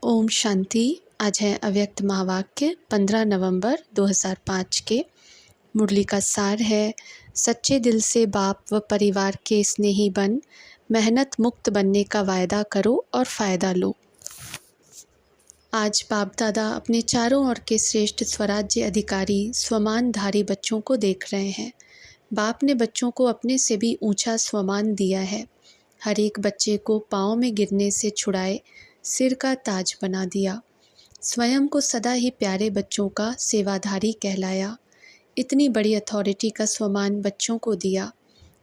ओम शांति। आज है अव्यक्त महावाक्य 15 नवंबर 2005 के। मुरली का सार है, सच्चे दिल से बाप व परिवार के स्नेही बन, मेहनत मुक्त बनने का वायदा करो और फ़ायदा लो। आज बाप दादा अपने चारों ओर के श्रेष्ठ स्वराज्य अधिकारी स्वमानधारी बच्चों को देख रहे हैं। बाप ने बच्चों को अपने से भी ऊंचा स्वमान दिया है। हर एक बच्चे को पाँव में गिरने से छुड़ाए सिर का ताज बना दिया। स्वयं को सदा ही प्यारे बच्चों का सेवाधारी कहलाया। इतनी बड़ी अथॉरिटी का स्वमान बच्चों को दिया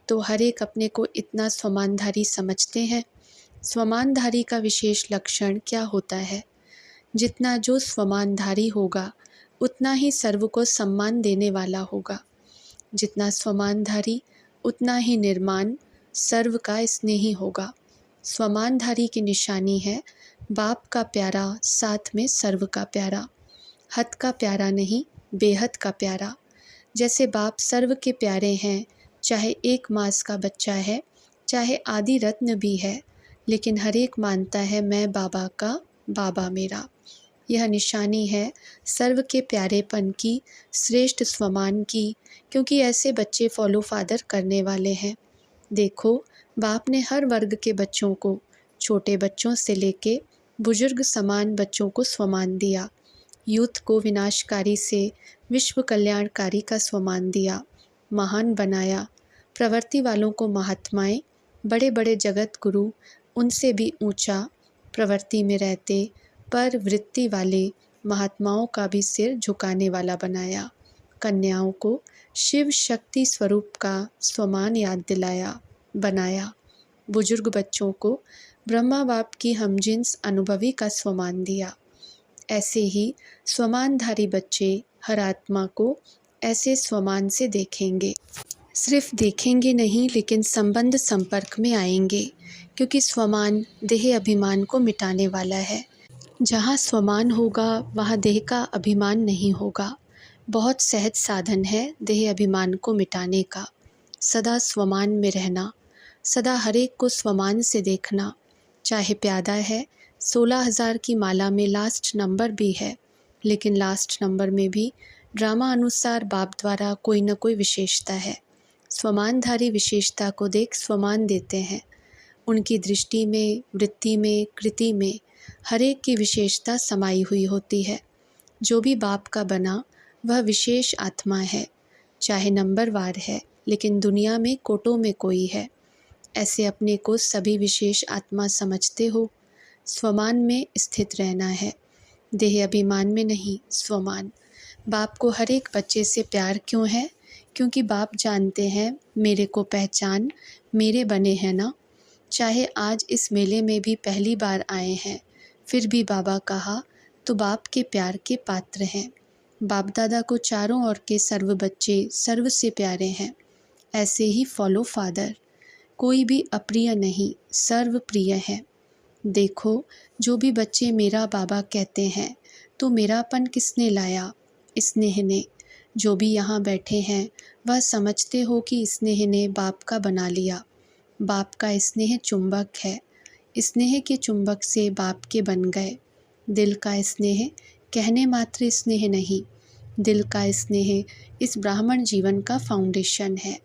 तो हर एक अपने को इतना स्वमानधारी समझते हैं। स्वमानधारी का विशेष लक्षण क्या होता है? जितना जो स्वमानधारी होगा उतना ही सर्व को सम्मान देने वाला होगा। जितना स्वमानधारी उतना ही निर्माण सर्व का स्नेही होगा। स्वमानधारी की निशानी है बाप का प्यारा साथ में सर्व का प्यारा। हद का प्यारा नहीं, बेहद का प्यारा। जैसे बाप सर्व के प्यारे हैं, चाहे 1 मास का बच्चा है, चाहे आदि रत्न भी है, लेकिन हर एक मानता है मैं बाबा का, बाबा मेरा। यह निशानी है सर्व के प्यारेपन की, श्रेष्ठ स्वमान की, क्योंकि ऐसे बच्चे फॉलो फादर करने वाले हैं। देखो, बाप ने हर वर्ग के बच्चों को, छोटे बच्चों से लेके बुजुर्ग समान बच्चों को स्वमान दिया। यूथ को विनाशकारी से विश्व कल्याणकारी का स्वमान दिया, महान बनाया। प्रवृत्ति वालों को महात्माएं, बड़े बड़े जगत गुरु उनसे भी ऊंचा प्रवृत्ति में रहते पर वृत्ति वाले महात्माओं का भी सिर झुकाने वाला बनाया। कन्याओं को शिव शक्ति स्वरूप का स्वमान याद दिलाया, बनाया। बुजुर्ग बच्चों को ब्रह्मा बाप की हमजिन्स अनुभवी का स्वमान दिया। ऐसे ही स्वमानधारी बच्चे हर आत्मा को ऐसे स्वमान से देखेंगे। सिर्फ देखेंगे नहीं, लेकिन संबंध संपर्क में आएंगे, क्योंकि स्वमान देह अभिमान को मिटाने वाला है। जहाँ स्वमान होगा वहाँ देह का अभिमान नहीं होगा। बहुत सहज साधन है देह अभिमान को मिटाने का। सदा स्वमान में रहना, सदा हर एक को स्वमान से देखना। चाहे प्यादा है, 16,000 की माला में लास्ट नंबर भी है, लेकिन लास्ट नंबर में भी ड्रामा अनुसार बाप द्वारा कोई न कोई विशेषता है। स्वमानधारी विशेषता को देख स्वमान देते हैं। उनकी दृष्टि में, वृत्ति में, कृति में हर एक की विशेषता समाई हुई होती है। जो भी बाप का बना वह विशेष आत्मा है, चाहे नंबरवार है, लेकिन दुनिया में कोटों में कोई है। ऐसे अपने को सभी विशेष आत्मा समझते हो। स्वमान में स्थित रहना है, देह अभिमान में नहीं, स्वमान। बाप को हर एक बच्चे से प्यार क्यों है? क्योंकि बाप जानते हैं मेरे को पहचान, मेरे बने हैं ना। चाहे आज इस मेले में भी पहली बार आए हैं, फिर भी बाबा कहा तो बाप के प्यार के पात्र हैं। बाप दादा को चारों ओर के सर्व बच्चे सर्व से प्यारे हैं। ऐसे ही फॉलो फादर, कोई भी अप्रिय नहीं, सर्व प्रिय है। देखो, जो भी बच्चे मेरा बाबा कहते हैं तो मेरापन किसने लाया? स्नेह ने। जो भी यहाँ बैठे हैं वह समझते हो कि स्नेह ने बाप का बना लिया। बाप का स्नेह चुंबक है, स्नेह के चुंबक से बाप के बन गए। दिल का स्नेह कहने मात्र स्नेह नहीं, दिल का स्नेह इस ब्राह्मण जीवन का फाउंडेशन है।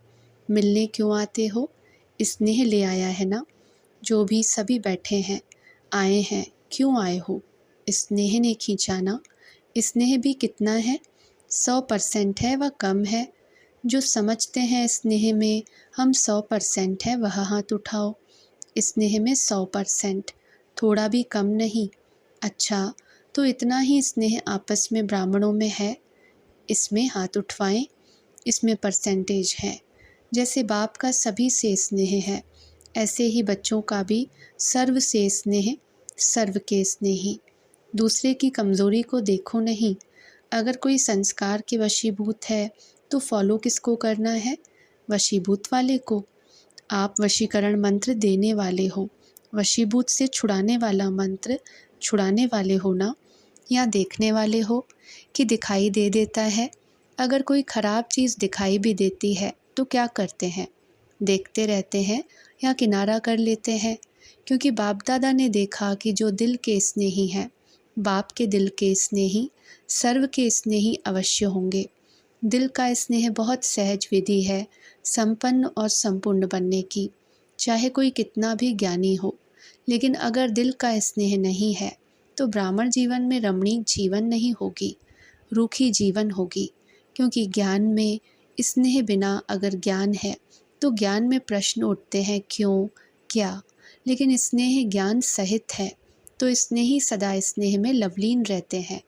मिलने क्यों आते हो? स्नेह ले आया है ना। जो भी सभी बैठे हैं, आए हैं, क्यों आए हो? स्नेह ने खींचा ना। स्नेह भी कितना है? 100% है, वह कम है? जो समझते हैं स्नेह में हम 100% है, वह हाथ उठाओ। स्नेह में 100%, थोड़ा भी कम नहीं। अच्छा, तो इतना ही स्नेह आपस में ब्राह्मणों में है, इसमें हाथ उठवाएं। इसमें परसेंटेज है। जैसे बाप का सभी से स्नेह है, ऐसे ही बच्चों का भी सर्व से स्नेह, सर्व के स्नेही। दूसरे की कमज़ोरी को देखो नहीं। अगर कोई संस्कार के वशीभूत है तो फॉलो किसको करना है? वशीभूत वाले को। आप वशीकरण मंत्र देने वाले हो, वशीभूत से छुड़ाने वाला मंत्र छुड़ाने वाले हो ना, या देखने वाले हो कि दिखाई दे देता है? अगर कोई ख़राब चीज़ दिखाई भी देती है तो क्या करते हैं? देखते रहते हैं या किनारा कर लेते हैं? क्योंकि बाप दादा ने देखा कि जो दिल के स्नेही हैं बाप के दिल के स्नेही सर्व के स्नेही अवश्य होंगे। दिल का स्नेह बहुत सहज विधि है संपन्न और संपूर्ण बनने की। चाहे कोई कितना भी ज्ञानी हो, लेकिन अगर दिल का स्नेह नहीं है तो ब्राह्मण जीवन में रमणीक जीवन नहीं होगी, रूखी जीवन होगी। क्योंकि ज्ञान में स्नेह बिना अगर ज्ञान है तो ज्ञान में प्रश्न उठते हैं क्यों, क्या। लेकिन स्नेह ज्ञान सहित है तो स्नेही सदा स्नेह में लवलीन रहते हैं।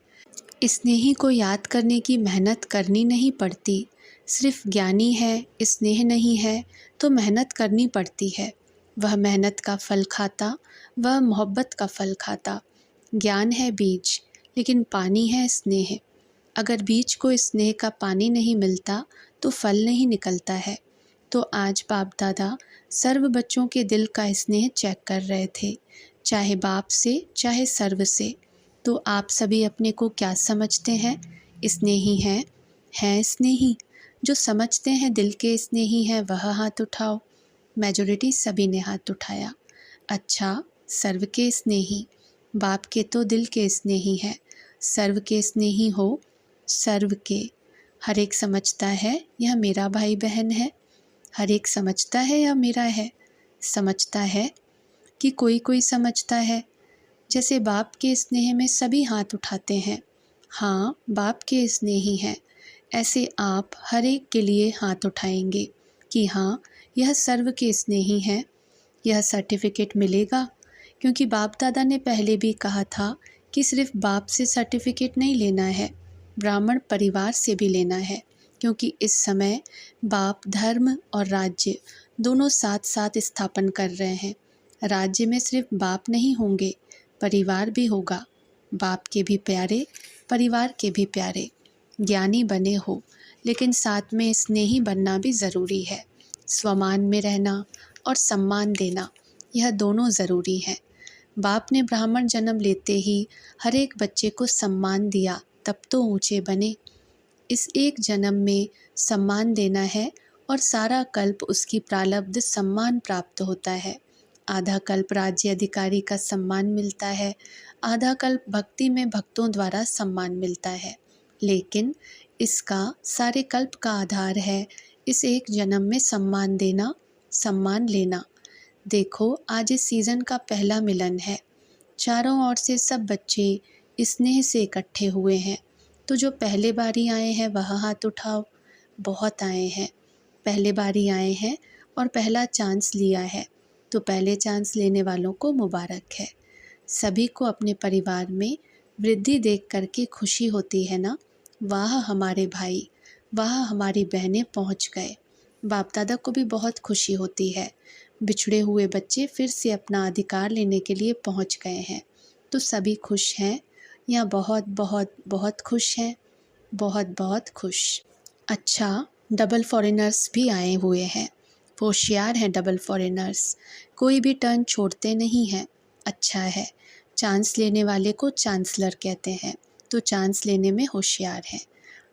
स्नेही को याद करने की मेहनत करनी नहीं पड़ती। सिर्फ ज्ञानी है, स्नेह नहीं है तो मेहनत करनी पड़ती है। वह मेहनत का फल खाता, वह मोहब्बत का फल खाता। ज्ञान है बीज, लेकिन पानी है स्नेह। अगर बीज को स्नेह का पानी नहीं मिलता तो फल नहीं निकलता है। तो आज बाप दादा सर्व बच्चों के दिल का स्नेह चेक कर रहे थे, चाहे बाप से चाहे सर्व से। तो आप सभी अपने को क्या समझते हैं? स्नेही हैं स्नेही? जो समझते हैं दिल के स्नेही हैं वह हाथ उठाओ। मेजॉरिटी सभी ने हाथ उठाया। अच्छा, सर्व के स्नेही, बाप के तो दिल के स्नेही है। सर्व के स्नेही हो, सर्व के। हर एक समझता है यह मेरा भाई बहन है। हर एक समझता है यह मेरा है। समझता है कि कोई कोई समझता है। जैसे बाप के स्नेह में सभी हाथ उठाते हैं, हाँ बाप के स्नेही हैं, ऐसे आप हर एक के लिए हाथ उठाएंगे कि हाँ यह सर्व के स्नेही हैं। यह सर्टिफिकेट मिलेगा, क्योंकि बाप दादा ने पहले भी कहा था कि सिर्फ बाप से सर्टिफिकेट नहीं लेना है, ब्राह्मण परिवार से भी लेना है। क्योंकि इस समय बाप धर्म और राज्य दोनों साथ साथ स्थापन कर रहे हैं। राज्य में सिर्फ बाप नहीं होंगे, परिवार भी होगा। बाप के भी प्यारे, परिवार के भी प्यारे। ज्ञानी बने हो, लेकिन साथ में स्नेही बनना भी ज़रूरी है। स्वमान में रहना और सम्मान देना, यह दोनों ज़रूरी है। बाप ने ब्राह्मण जन्म लेते ही हर एक बच्चे को सम्मान दिया, तब तो ऊंचे बने। इस एक जन्म में सम्मान देना है और सारा कल्प उसकी प्रारब्ध सम्मान प्राप्त होता है। आधा कल्प राज्य अधिकारी का सम्मान मिलता है, आधा कल्प भक्ति में भक्तों द्वारा सम्मान मिलता है। लेकिन इसका सारे कल्प का आधार है इस एक जन्म में सम्मान देना, सम्मान लेना। देखो आज इस सीज़न का पहला मिलन है। चारों ओर से सब बच्चे स्नेह से इकट्ठे हुए हैं। तो जो पहले बारी आए हैं वह हाथ उठाओ। बहुत आए हैं, पहले बारी आए हैं और पहला चांस लिया है। तो पहले चांस लेने वालों को मुबारक है। सभी को अपने परिवार में वृद्धि देख करके खुशी होती है ना। वाह हमारे भाई, वाह हमारी बहनें पहुंच गए। बाप दादा को भी बहुत खुशी होती है। बिछड़े हुए बच्चे फिर से अपना अधिकार लेने के लिए पहुंच गए हैं। तो सभी खुश हैं या बहुत बहुत बहुत खुश हैं? बहुत बहुत खुश। अच्छा, डबल फॉरेनर्स भी आए हुए हैं। होशियार हैं डबल फॉरेनर्स, कोई भी टर्न छोड़ते नहीं हैं। अच्छा है, चांस लेने वाले को चांसलर कहते हैं, तो चांस लेने में होशियार हैं।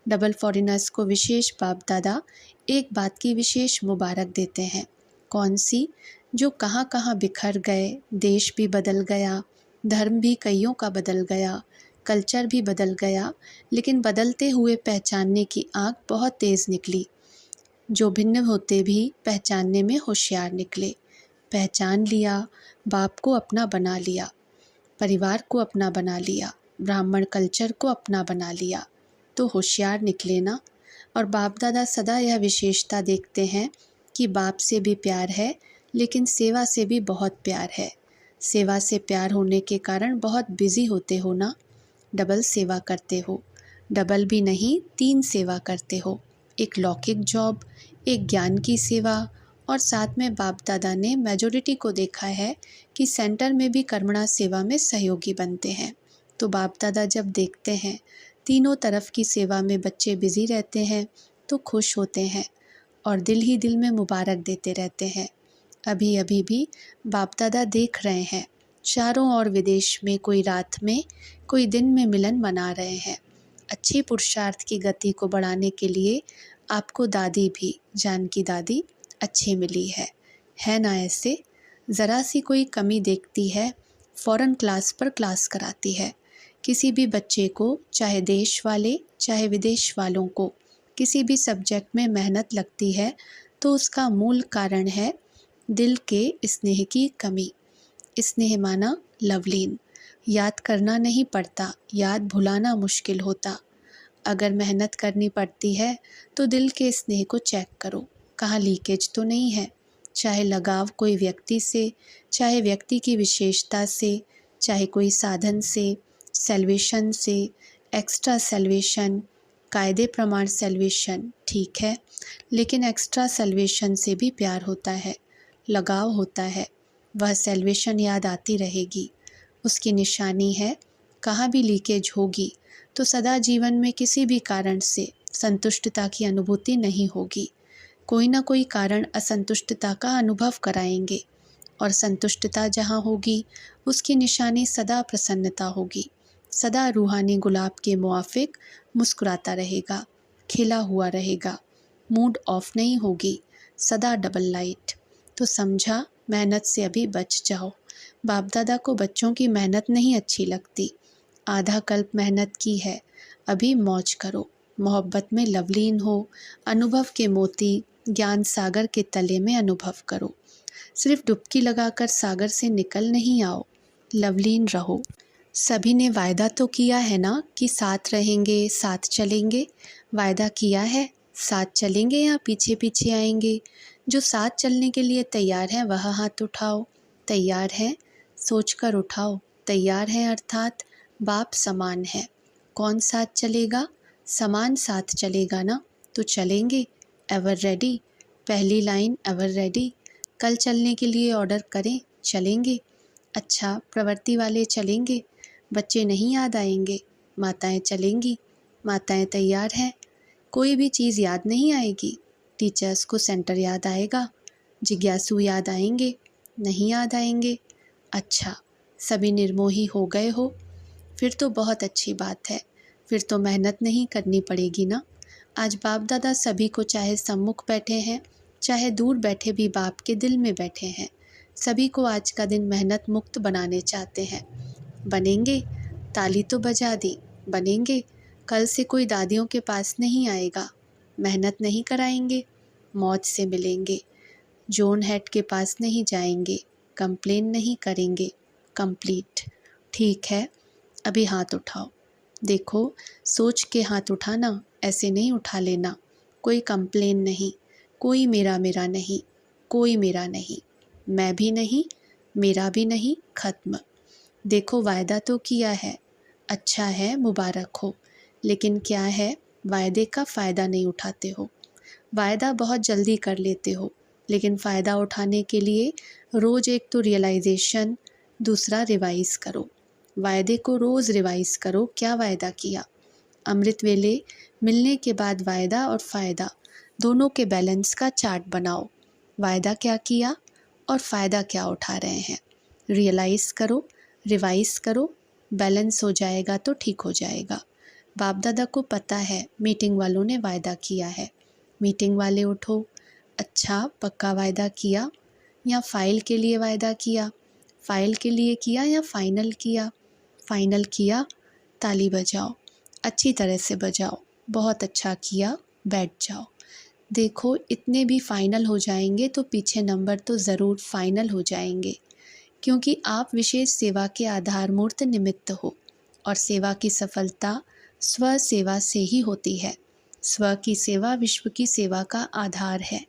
डबल फॉरेनर्स को विशेष बाप दादा एक बात की विशेष मुबारक देते हैं। कौन सी? जो कहाँ कहाँ बिखर गए, देश भी बदल गया, धर्म भी कईयों का बदल गया, कल्चर भी बदल गया, लेकिन बदलते हुए पहचानने की आँख बहुत तेज़ निकली। जो भिन्न होते भी पहचानने में होशियार निकले। पहचान लिया, बाप को अपना बना लिया, परिवार को अपना बना लिया, ब्राह्मण कल्चर को अपना बना लिया, तो होशियार निकले ना। और बाप दादा सदा यह विशेषता देखते हैं कि बाप से भी प्यार है, लेकिन सेवा से भी बहुत प्यार है। सेवा से प्यार होने के कारण बहुत बिजी होते हो ना, डबल सेवा करते हो। डबल भी नहीं, 3 सेवा करते हो। एक लौकिक जॉब, एक ज्ञान की सेवा, और साथ में बाप दादा ने मेजॉरिटी को देखा है कि सेंटर में भी कर्मणा सेवा में सहयोगी बनते हैं। तो बाप दादा जब देखते हैं तीनों तरफ की सेवा में बच्चे बिजी रहते हैं तो खुश होते हैं और दिल ही दिल में मुबारक देते रहते हैं। अभी अभी भी बाप दादा देख रहे हैं चारों ओर विदेश में कोई रात में कोई दिन में मिलन मना रहे हैं। अच्छी पुरुषार्थ की गति को बढ़ाने के लिए आपको दादी भी, जानकी दादी अच्छी मिली है ना। ऐसे ज़रा सी कोई कमी देखती है फ़ौरन क्लास पर क्लास कराती है। किसी भी बच्चे को, चाहे देश वाले चाहे विदेश वालों को, किसी भी सब्जेक्ट में मेहनत लगती है तो उसका मूल कारण है दिल के स्नेह की कमी। स्नेह माना लवलीन। याद करना नहीं पड़ता, याद भुलाना मुश्किल होता। अगर मेहनत करनी पड़ती है तो दिल के स्नेह को चेक करो, कहाँ लीकेज तो नहीं है। चाहे लगाव कोई व्यक्ति से, चाहे व्यक्ति की विशेषता से, चाहे कोई साधन से, सैल्वेशन से, एक्स्ट्रा सैल्वेशन, कायदे प्रमाण सैल्वेशन, ठीक है, लेकिन एक्स्ट्रा सैल्वेशन से भी प्यार होता है, लगाव होता है। वह सैल्वेशन याद आती रहेगी, उसकी निशानी है। कहाँ भी लीकेज होगी तो सदा जीवन में किसी भी कारण से संतुष्टता की अनुभूति नहीं होगी। कोई ना कोई कारण असंतुष्टता का अनुभव कराएंगे, और संतुष्टता जहाँ होगी उसकी निशानी सदा प्रसन्नता होगी। सदा रूहानी गुलाब के मुआफिक मुस्कुराता रहेगा, खिला हुआ रहेगा, मूड ऑफ नहीं होगी, सदा डबल लाइट। तो समझा, मेहनत से अभी बच जाओ। बाप दादा को बच्चों की मेहनत नहीं अच्छी लगती। आधा कल्प मेहनत की है, अभी मौज करो, मोहब्बत में लवलीन हो, अनुभव के मोती ज्ञान सागर के तले में अनुभव करो। सिर्फ डुबकी लगाकर सागर से निकल नहीं आओ, लवलीन रहो। सभी ने वायदा तो किया है ना कि साथ रहेंगे, साथ चलेंगे। वायदा किया है, साथ चलेंगे या पीछे पीछे आएंगे। जो साथ चलने के लिए तैयार है वह हाथ उठाओ। तैयार है, सोच कर उठाओ। तैयार है अर्थात बाप समान है। कौन साथ चलेगा? समान साथ चलेगा ना, तो चलेंगे। एवर रेडी, पहली लाइन एवर रेडी। कल चलने के लिए ऑर्डर करें, चलेंगे। अच्छा, प्रवृत्ति वाले चलेंगे, बच्चे नहीं याद आएंगे। माताएं चलेंगी, माताएं तैयार हैं। कोई भी चीज़ याद नहीं आएगी। टीचर्स को सेंटर याद आएगा, जिज्ञासु याद आएंगे, नहीं याद आएंगे। अच्छा, सभी निर्मोही हो गए हो, फिर तो बहुत अच्छी बात है। फिर तो मेहनत नहीं करनी पड़ेगी ना। आज बाप दादा सभी को, चाहे सम्मुख बैठे हैं चाहे दूर बैठे भी बाप के दिल में बैठे हैं, सभी को आज का दिन मेहनत मुक्त बनाने चाहते हैं। बनेंगे? ताली तो बजा दी, बनेंगे। कल से कोई दादियों के पास नहीं आएगा, मेहनत नहीं कराएंगे, मौज से मिलेंगे। जोन हेड के पास नहीं जाएंगे, कंप्लेन नहीं करेंगे, कंप्लीट। ठीक है, अभी हाथ उठाओ। देखो, सोच के हाथ उठाना, ऐसे नहीं उठा लेना। कोई कंप्लेन नहीं, कोई मेरा मेरा नहीं, कोई मेरा नहीं, मैं भी नहीं, मेरा भी नहीं, खत्म। देखो, वायदा तो किया है, अच्छा है, मुबारक हो, लेकिन क्या है, वायदे का फ़ायदा नहीं उठाते हो। वायदा बहुत जल्दी कर लेते हो, लेकिन फ़ायदा उठाने के लिए रोज़ एक तो रियलाइजेशन, दूसरा रिवाइज़ करो। वायदे को रोज़ रिवाइज़ करो, क्या वायदा किया। अमृत वेले मिलने के बाद वायदा और फ़ायदा दोनों के बैलेंस का चार्ट बनाओ। वायदा क्या किया और फ़ायदा क्या उठा रहे हैं, रियलाइज़ करो, रिवाइज़ करो। बैलेंस हो जाएगा तो ठीक हो जाएगा। बाप दादा को पता है मीटिंग वालों ने वायदा किया है। मीटिंग वाले उठो। अच्छा, पक्का वायदा किया या फ़ाइल के लिए वायदा किया? फ़ाइल के लिए किया या फ़ाइनल किया? फ़ाइनल किया, ताली बजाओ, अच्छी तरह से बजाओ। बहुत अच्छा किया, बैठ जाओ। देखो, इतने भी फ़ाइनल हो जाएंगे तो पीछे नंबर तो ज़रूर फ़ाइनल हो जाएंगे, क्योंकि आप विशेष सेवा के आधार मूर्त निमित्त हो, और सेवा की सफलता स्व सेवा से ही होती है। स्व की सेवा विश्व की सेवा का आधार है।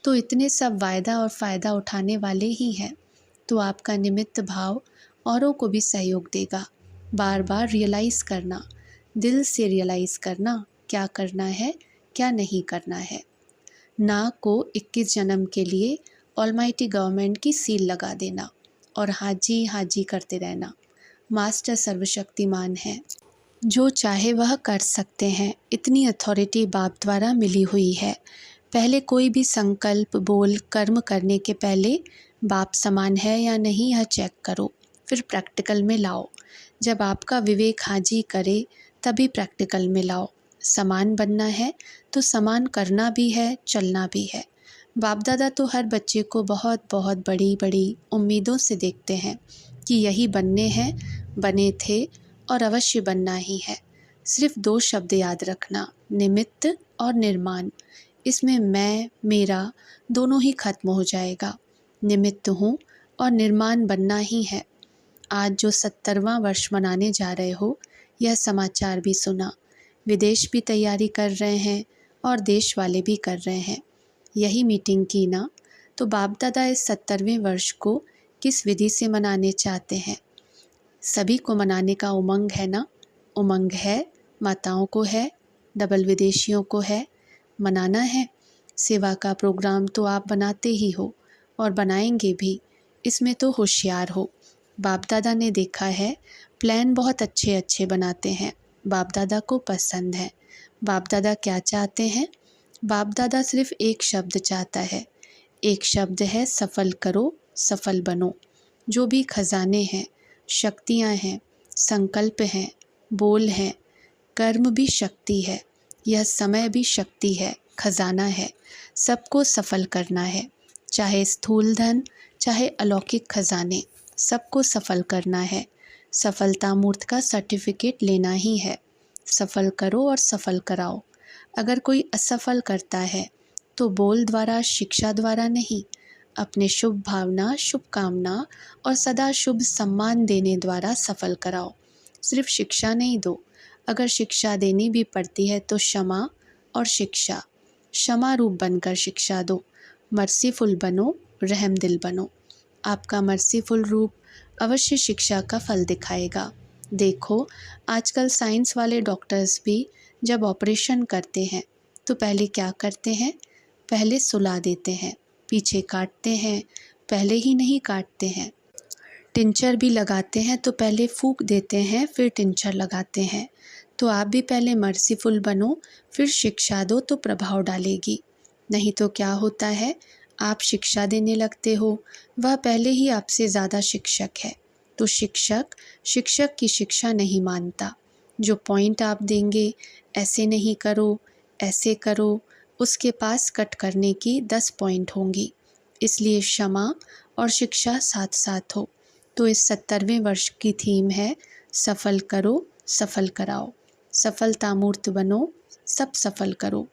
तो इतने सब वायदा और फ़ायदा उठाने वाले ही हैं, तो आपका निमित्त भाव औरों को भी सहयोग देगा। बार बार रियलाइज़ करना, दिल से रियलाइज़ करना, क्या करना है क्या नहीं करना है। ना को 21 जन्म के लिए ऑलमाइटी गवर्नमेंट की सील लगा देना और हाजी हाजी करते रहना। मास्टर सर्वशक्तिमान है, जो चाहे वह कर सकते हैं। इतनी अथॉरिटी बाप द्वारा मिली हुई है। पहले कोई भी संकल्प, बोल, कर्म करने के पहले बाप समान है या नहीं यह चेक करो, फिर प्रैक्टिकल में लाओ। जब आपका विवेक हाजी करे तभी प्रैक्टिकल में लाओ। समान बनना है तो समान करना भी है, चलना भी है। बाप दादा तो हर बच्चे को बहुत बहुत बड़ी बड़ी उम्मीदों से देखते हैं कि यही बनने हैं, बने थे और अवश्य बनना ही है। सिर्फ 2 शब्द याद रखना, निमित्त और निर्माण। इसमें मैं, मेरा दोनों ही खत्म हो जाएगा। निमित्त हूँ और निर्माण बनना ही है। आज जो 70वां वर्ष मनाने जा रहे हो, यह समाचार भी सुना। विदेश भी तैयारी कर रहे हैं और देश वाले भी कर रहे हैं। यही मीटिंग की ना, तो बाप दादा इस 70वें वर्ष को किस विधि से मनाने चाहते हैं? सभी को मनाने का उमंग है ना? उमंग है, माताओं को है, डबल विदेशियों को है, मनाना है। सेवा का प्रोग्राम तो आप बनाते ही हो और बनाएंगे भी, इसमें तो होशियार हो। बाप दादा ने देखा है, प्लान बहुत अच्छे अच्छे बनाते हैं, बाप दादा को पसंद है। बाप दादा क्या चाहते हैं? बाप दादा सिर्फ एक शब्द चाहता है, एक शब्द है, सफल करो, सफल बनो। जो भी खजाने हैं, शक्तियाँ हैं, संकल्प हैं, बोल हैं, कर्म भी शक्ति है, यह समय भी शक्ति है, खजाना है। सबको सफल करना है, चाहे स्थूल धन, चाहे अलौकिक खजाने, सबको सफल करना है। सफलता मूर्त का सर्टिफिकेट लेना ही है। सफल करो और सफल कराओ। अगर कोई असफल करता है तो बोल द्वारा, शिक्षा द्वारा नहीं, अपने शुभ भावना, शुभकामना और सदा शुभ सम्मान देने द्वारा सफल कराओ। सिर्फ शिक्षा नहीं दो, अगर शिक्षा देनी भी पड़ती है तो क्षमा और शिक्षा, क्षमा रूप बनकर शिक्षा दो। मर्सीफुल बनो, रहम दिल बनो। आपका मर्सीफुल रूप अवश्य शिक्षा का फल दिखाएगा। देखो, आजकल साइंस वाले डॉक्टर्स भी जब ऑपरेशन करते हैं तो पहले क्या करते हैं? पहले सुला देते हैं, पीछे काटते हैं, पहले ही नहीं काटते हैं। टिंचर भी लगाते हैं तो पहले फूंक देते हैं, फिर टिंचर लगाते हैं। तो आप भी पहले मर्सीफुल बनो, फिर शिक्षा दो तो प्रभाव डालेगी। नहीं तो क्या होता है, आप शिक्षा देने लगते हो, वह पहले ही आपसे ज़्यादा शिक्षक है, तो शिक्षक शिक्षक की शिक्षा नहीं मानता। जो पॉइंट आप देंगे, ऐसे नहीं करो, ऐसे करो, उसके पास कट करने की 10 पॉइंट होंगी। इसलिए क्षमा और शिक्षा साथ साथ हो। तो इस 70वें वर्ष की थीम है, सफल करो, सफल कराओ। सफलता मूर्त बनो, सब सफल करो।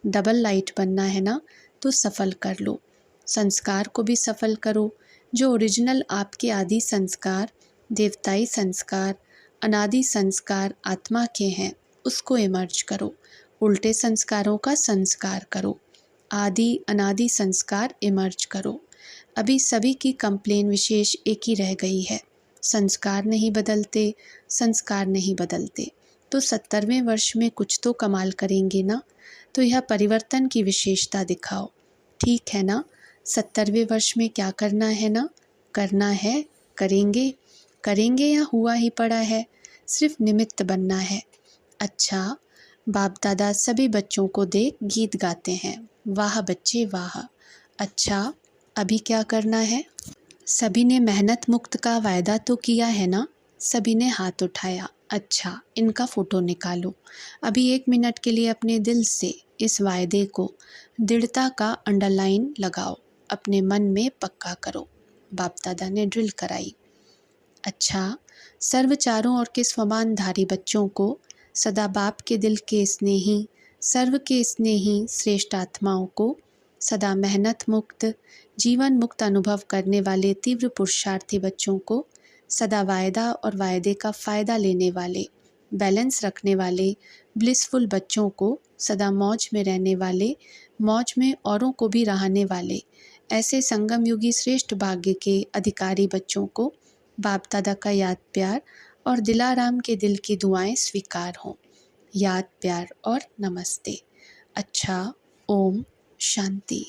डबल लाइट बनना है ना, तो सफल कर लो। संस्कार को भी सफल करो। जो ओरिजिनल आपके आदि संस्कार, देवताई संस्कार, अनादि संस्कार आत्मा के हैं, उसको इमर्ज करो। उल्टे संस्कारों का संस्कार करो। आदि अनादि संस्कार इमर्ज करो। अभी सभी की कंप्लेन विशेष एक ही रह गई है, संस्कार नहीं बदलते, संस्कार नहीं बदलते। तो 70वें वर्ष में कुछ तो कमाल करेंगे ना, तो यह परिवर्तन की विशेषता दिखाओ। ठीक है ना? 70वें वर्ष में क्या करना है ना? करना है, करेंगे, करेंगे या हुआ ही पड़ा है, सिर्फ निमित्त बनना है। अच्छा, बाप दादा सभी बच्चों को देख गीत गाते हैं, वाह बच्चे वाह। अच्छा, अभी क्या करना है? सभी ने मेहनत मुक्त का वायदा तो किया है ना? सभी ने हाथ उठाया। अच्छा, इनका फ़ोटो निकालो। अभी 1 मिनट के लिए अपने दिल से इस वायदे को दृढ़ता का अंडरलाइन लगाओ, अपने मन में पक्का करो। बाप दादा ने ड्रिल कराई। अच्छा, सर्व चारों ओर के स्वमानधारी बच्चों को सदा बाप के दिल के स्नेही, सर्व के स्नेही श्रेष्ठ आत्माओं को, सदा मेहनत मुक्त, जीवन मुक्त अनुभव करने वाले तीव्र पुरुषार्थी बच्चों को, सदा वायदा और वायदे का फ़ायदा लेने वाले, बैलेंस रखने वाले ब्लिसफुल बच्चों को, सदा मौज में रहने वाले, मौज में औरों को भी रहने वाले, ऐसे संगम युगी श्रेष्ठ भाग्य के अधिकारी बच्चों को बाप दादा का याद प्यार और दिलाराम के दिल की दुआएं स्वीकार हों। याद प्यार और नमस्ते। अच्छा, ओम शांति।